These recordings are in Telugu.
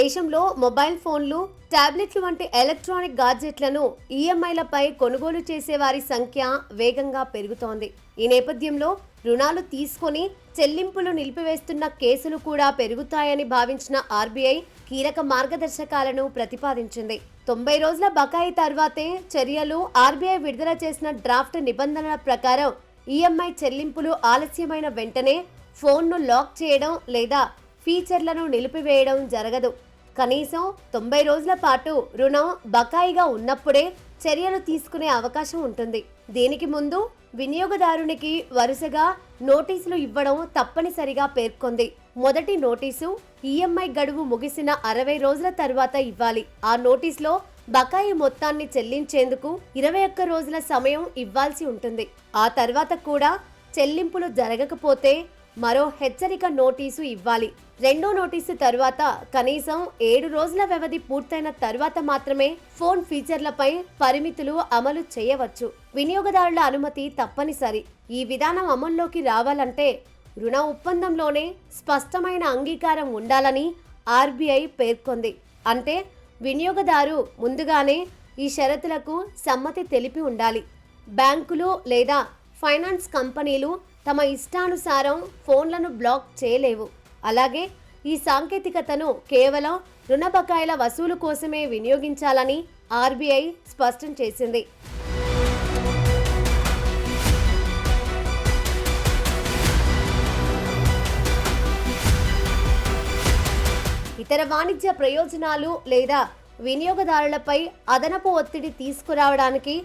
దేశంలో మొబైల్ ఫోన్లు, టాబ్లెట్లు వంటి ఎలక్ట్రానిక్ గాడ్జెట్లను ఈఎంఐలపై కొనుగోలు చేసే వారి సంఖ్య వేగంగా పెరుగుతోంది. ఈ నేపథ్యంలో రుణాలు తీసుకొని చెల్లింపులు నిలిపివేస్తున్న కేసులు కూడా పెరుగుతాయని భావించిన ఆర్బీఐ కీలక మార్గదర్శకాలను ప్రతిపాదించింది. 90 రోజుల బకాయి తర్వాతే చర్యలు. ఆర్బీఐ విడుదల చేసిన డ్రాఫ్ట్ నిబంధనల ప్రకారం ఈఎంఐ చెల్లింపులు ఆలస్యమైన వెంటనే ఫోన్ను లాక్ చేయడం లేదా ఫీచర్లను నిలిపివేయడం జరగదు. కనీసం 90 రోజుల పాటు రుణం బకాయిగా ఉన్నప్పుడే చర్యలు తీసుకునే అవకాశం ఉంటుంది. దీనికి ముందు వినియోగదారునికి వరుసగా నోటీసులు ఇవ్వడం తప్పనిసరిగా పేర్కొంది. మొదటి నోటీసు ఈఎంఐ గడువు ముగిసిన 60 రోజుల తర్వాత ఇవ్వాలి. ఆ నోటీసులో బకాయి మొత్తాన్ని చెల్లించేందుకు 21 రోజుల సమయం ఇవ్వాల్సి ఉంటుంది. ఆ తర్వాత కూడా చెల్లింపులు జరగకపోతే మరో హెచ్చరిక నోటీసు ఇవ్వాలి. రెండో నోటీసు తర్వాత కనీసం 7 రోజుల వ్యవధి పూర్తయిన తర్వాత మాత్రమే ఫోన్ ఫీచర్లపై పరిమితులు అమలు చేయవచ్చు. వినియోగదారుల అనుమతి తప్పనిసరి. ఈ విధానం అమల్లోకి రావాలంటే రుణ ఒప్పందంలోనే స్పష్టమైన అంగీకారం ఉండాలని ఆర్బీఐ పేర్కొంది. అంటే వినియోగదారు ముందుగానే ఈ షరతులకు సమ్మతి తెలిపి ఉండాలి. బ్యాంకులు లేదా ఫైనాన్స్ కంపెనీలు తమ ఇష్టానుసారం ఫోన్లను బ్లాక్ చేయలేవు. అలాగే ఈ సాంకేతికతను కేవలం రుణ బకాయిల వసూలు కోసమే వినియోగించాలని ఆర్బీఐ స్పష్టం చేసింది. ఇతర వాణిజ్య ప్రయోజనాలు లేదా వినియోగదారులపై అదనపు ఒత్తిడి తీసుకురావడానికి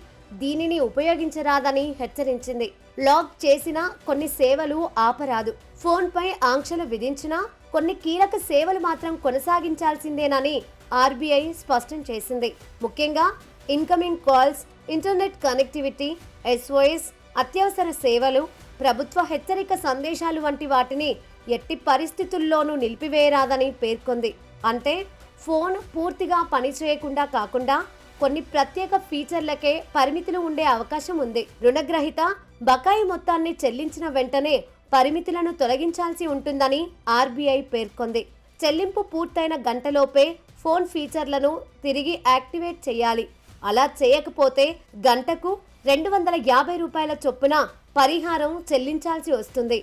దీనిని ఉపయోగించరాదని హెచ్చరించింది. లాక్ చేసిన కొన్ని సేవలు ఆపరాదు. ఫోన్పై ఆంక్షలు విధించినా కొన్ని కీలక సేవలు మాత్రం కొనసాగించాల్సిందేనని ఆర్బీఐ స్పష్టం చేసింది. ముఖ్యంగా incoming calls, internet connectivity, SOS, అత్యవసర సేవలు, ప్రభుత్వ హెచ్చరిక సందేశాలు వంటి వాటిని ఎట్టి పరిస్థితుల్లోనూ నిలిపివేయరాదని పేర్కొంది. అంటే ఫోన్ పూర్తిగా పనిచేయకుండా కాకుండా కొన్ని ప్రత్యేక ఫీచర్లకే పరిమితులు ఉండే అవకాశం ఉంది. రుణగ్రహీత బకాయి మొత్తాన్ని చెల్లించిన వెంటనే పరిమితులను తొలగించాల్సి ఉంటుందని ఆర్బీఐ పేర్కొంది. చెల్లింపు పూర్తయిన గంటలోపే ఫోన్ ఫీచర్లను తిరిగి యాక్టివేట్ చేయాలి. అలా చేయకపోతే గంటకు 250 రూపాయల చొప్పున పరిహారం చెల్లించాల్సి వస్తుంది.